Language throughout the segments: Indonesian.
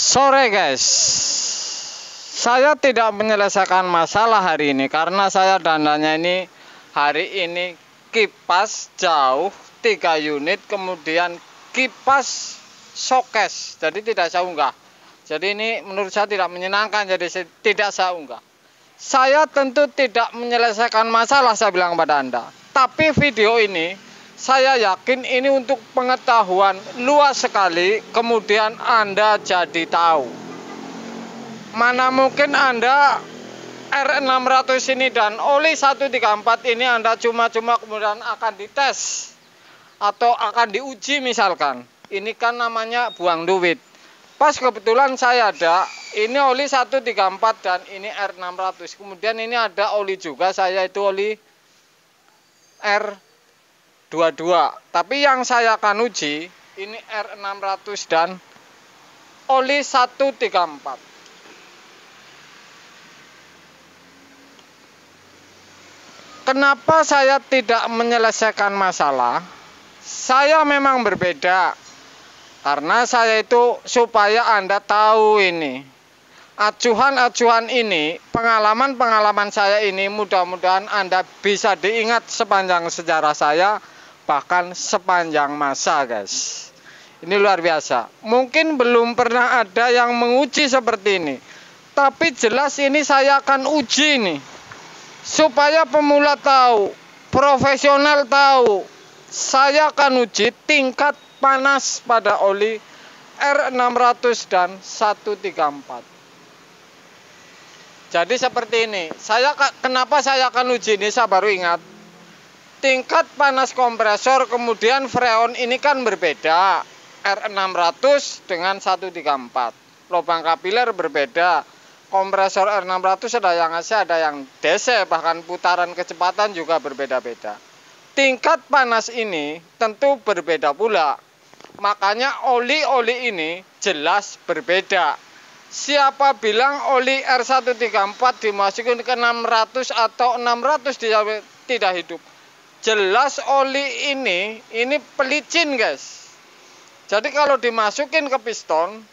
Sore guys, saya tidak menyelesaikan masalah hari ini karena saya dananya ini hari ini kipas jauh 3 unit, kemudian kipas showcase, jadi tidak saya unggah. Jadi ini menurut saya tidak menyenangkan, jadi tidak saya unggah. Saya tentu tidak menyelesaikan masalah, saya bilang pada Anda. Tapi video ini saya yakin ini untuk pengetahuan luas sekali, kemudian Anda jadi tahu. Mana mungkin Anda R600 ini dan oli 134 ini Anda cuma-cuma kemudian akan dites atau akan diuji misalkan. Ini kan namanya buang duit. Pas kebetulan saya ada, ini oli 134 dan ini R600. Kemudian ini ada oli juga, saya itu oli R22. Tapi yang saya akan uji ini R600 dan oli 134. Kenapa saya tidak menyelesaikan masalah? Saya memang berbeda. Karena saya itu supaya Anda tahu ini. Acuan-acuan ini, pengalaman-pengalaman saya ini mudah-mudahan Anda bisa diingat sepanjang sejarah saya, bahkan sepanjang masa guys. Ini luar biasa. Mungkin belum pernah ada yang menguji seperti ini. Tapi jelas ini saya akan uji nih. Supaya pemula tahu, profesional tahu. Saya akan uji tingkat panas pada oli R600 dan 134. Jadi seperti ini. Kenapa saya akan uji ini? Saya baru ingat. Tingkat panas kompresor kemudian freon ini kan berbeda. R600 dengan 134. Lubang kapiler berbeda. Kompresor R600 ada yang AC, ada yang DC, bahkan putaran kecepatan juga berbeda-beda. Tingkat panas ini tentu berbeda pula. Makanya oli-oli ini jelas berbeda. Siapa bilang oli R134 dimasukin ke 600 atau 600 tidak hidup? Jelas oli ini pelicin guys. Jadi kalau dimasukin ke piston,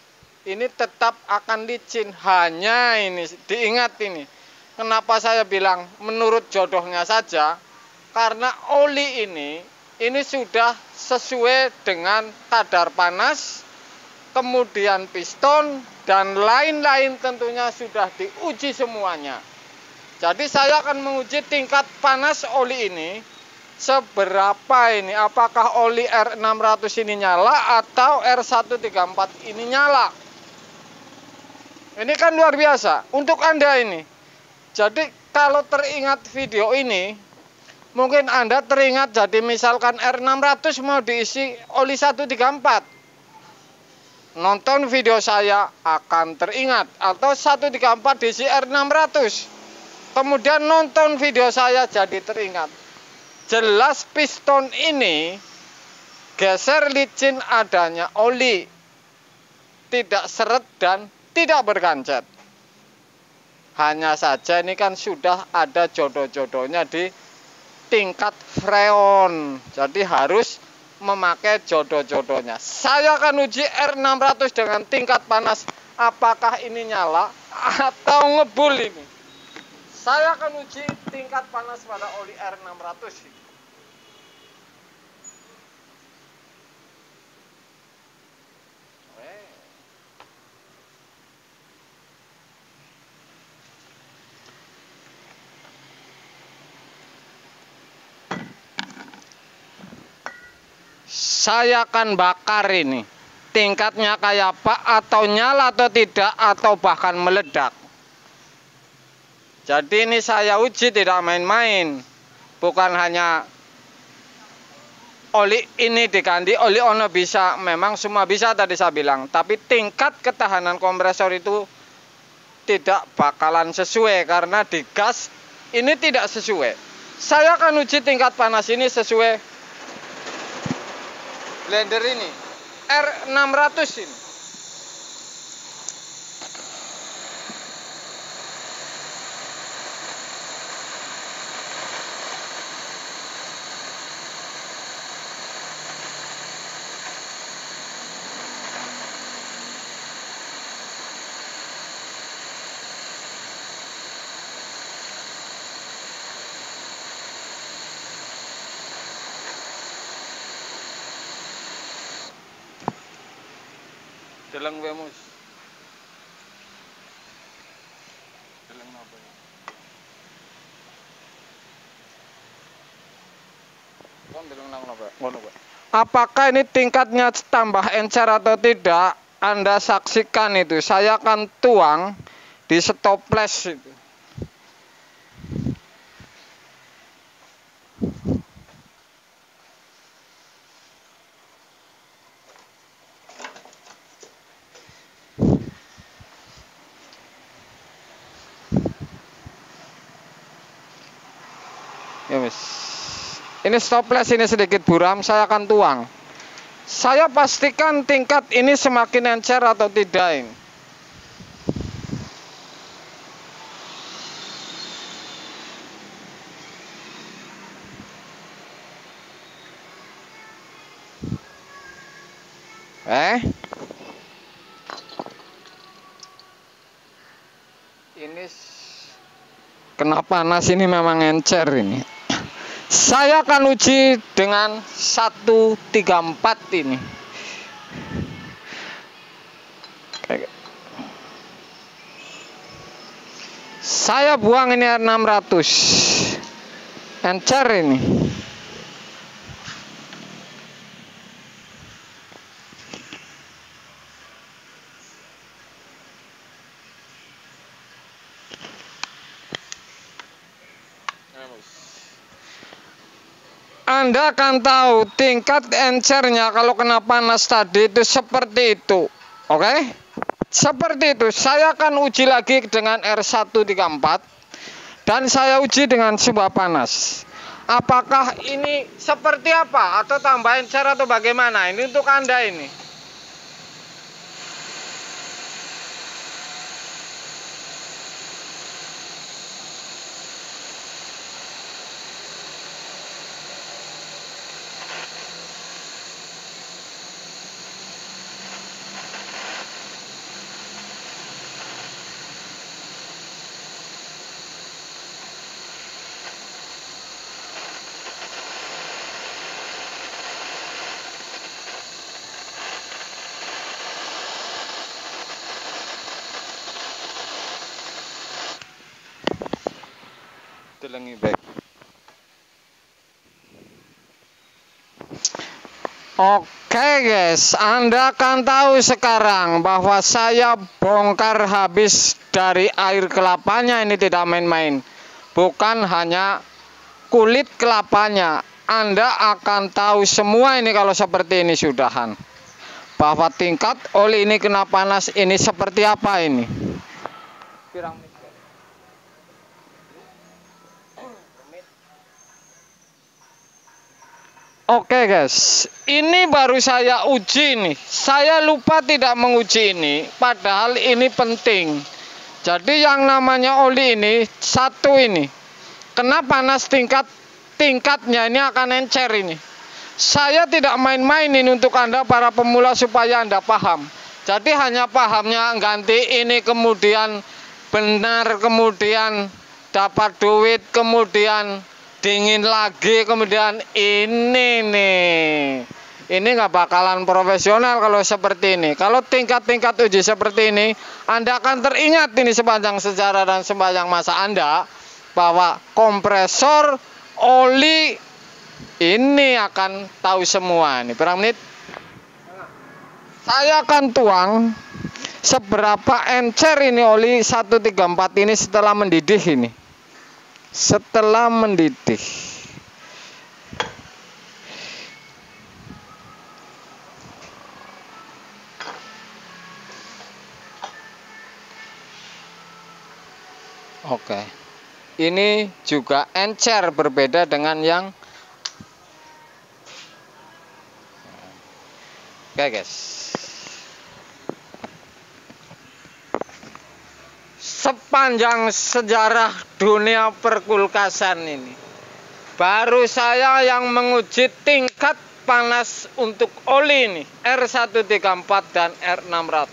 ini tetap akan licin. Hanya ini, diingat ini. Kenapa saya bilang menurut jodohnya saja? Karena oli ini sudah sesuai dengan kadar panas, kemudian piston, dan lain-lain tentunya sudah diuji semuanya. Jadi saya akan menguji tingkat panas oli ini, seberapa ini, apakah oli R600 ini nyala atau R134 ini nyala. Ini kan luar biasa untuk Anda ini. Jadi kalau teringat video ini, mungkin Anda teringat, jadi misalkan R600 mau diisi oli 134. Nonton video saya akan teringat. Atau 134 diisi R600. Kemudian nonton video saya jadi teringat. Jelas piston ini geser licin adanya oli. Tidak seret dan tidak berkancet. Hanya saja ini kan sudah ada jodoh-jodohnya di tingkat freon. Jadi harus memakai jodoh-jodohnya. Saya akan uji R600 dengan tingkat panas. Apakah ini nyala atau ngebul ini? Saya akan uji tingkat panas pada oli R600 ini. Saya akan bakar ini. Tingkatnya kayak apa, atau nyala atau tidak, atau bahkan meledak. Jadi ini saya uji tidak main-main. Bukan hanya oli ini diganti, oli ono bisa. Memang semua bisa tadi saya bilang. Tapi tingkat ketahanan kompresor itu tidak bakalan sesuai. Karena di gas ini tidak sesuai. Saya akan uji tingkat panas ini sesuai blender ini R600 ini. Deleng wemus. Deleng apa ya? Kon deleng nang apa? Ngono kok. Apakah ini tingkatnya tambah encer atau tidak? Anda saksikan itu. Saya akan tuang di stoples itu. Ya wis. Ini stoples ini sedikit buram, saya akan tuang. Saya pastikan tingkat ini semakin encer atau tidak ini. Ini kena panas ini memang encer ini. Saya akan uji dengan 134 ini. Saya buang ini 600. Encer ini. Anda akan tahu tingkat encernya kalau kena panas tadi itu seperti itu. Oke? Seperti itu. Saya akan uji lagi dengan R134 dan saya uji dengan sebuah panas. Apakah ini seperti apa atau tambah encer atau bagaimana? Ini untuk Anda ini. Oke guys, Anda akan tahu sekarang bahwa saya bongkar habis dari air kelapanya ini tidak main-main. Bukan hanya kulit kelapanya. Anda akan tahu semua ini kalau seperti ini sudahan. Bahwa tingkat oli ini kena panas ini seperti apa ini. Oke guys, ini baru saya uji nih. Saya lupa tidak menguji ini, padahal ini penting. Jadi yang namanya oli ini, satu ini, kena panas tingkatnya ini akan encer ini. Saya tidak main-main ini untuk Anda para pemula supaya Anda paham. Jadi hanya pahamnya ganti ini kemudian benar, kemudian dapat duit, kemudian dingin lagi, kemudian ini nih, ini nggak bakalan profesional kalau seperti ini. Kalau tingkat-tingkat uji seperti ini, Anda akan teringat ini sepanjang sejarah dan sepanjang masa Anda bahwa kompresor oli ini akan tahu semua. Ini berapa menit? Saya akan tuang seberapa encer ini oli 134 ini setelah mendidih ini. Setelah mendidih. Oke. Ini juga encer, berbeda dengan yang oke guys. Sepanjang sejarah dunia perkulkasan ini, baru saya yang menguji tingkat panas untuk oli ini, R134 dan R600.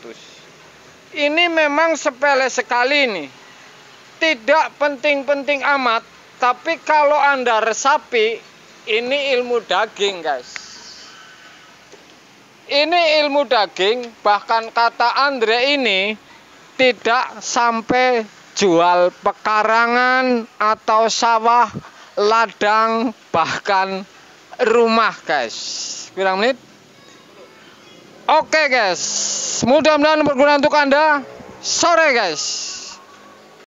Ini memang sepele sekali nih. Tidak penting-penting amat, tapi kalau Anda resapi, ini ilmu daging guys. ini ilmu daging, bahkan kata Andre ini tidak sampai jual pekarangan atau sawah, ladang, bahkan rumah guys. Berapa menit? Oke guys, mudah-mudahan berguna untuk Anda. Sore guys.